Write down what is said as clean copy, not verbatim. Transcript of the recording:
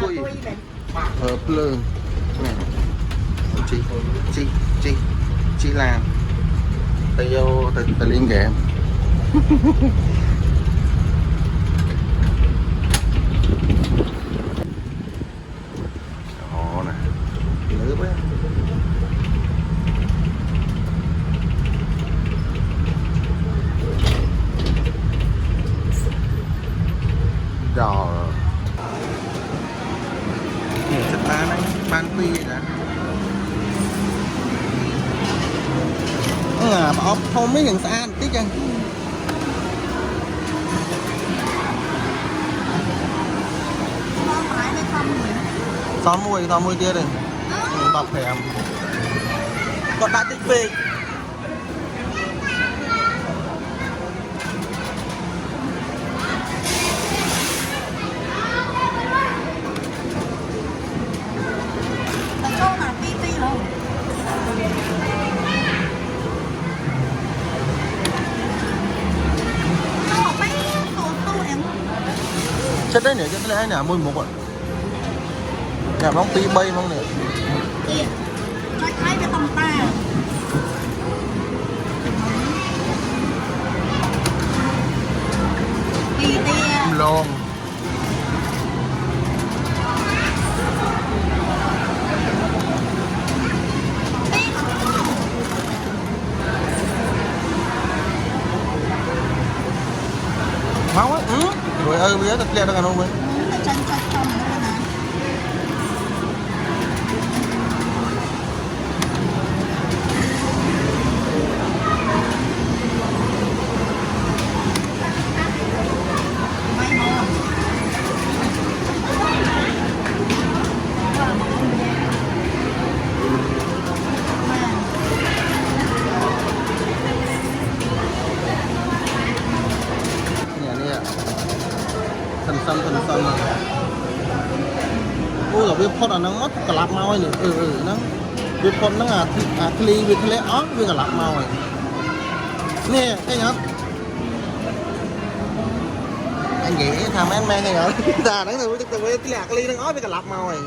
tôi plơ này chị làm tay vô tay liên kèm ồ nè nước á rồi chất bán đấy bán phi đã bảo không mấy thằng xa tí chân xóm mùi kia đây bọc thèm còn đã tích về chất đấy nè chất đấy nè mùi một ạ nhà bóng tí bay không nè cho thấy cái tông ta kỳ tia luôn máu á rồi ơi bây giờ thật liệt được không ấy chân trong nữa nè thần xăm ôi là viêm phốt là nó mất cả lạp mau ấy nhỉ nó viêm phốt nó là kli viêm lẽ ớt viêm cả lạp mau này nè cái nhá anh nghĩ thằng em men này ở ta đấy rồi với cái lạc ly nó ớt với cả lạp mau này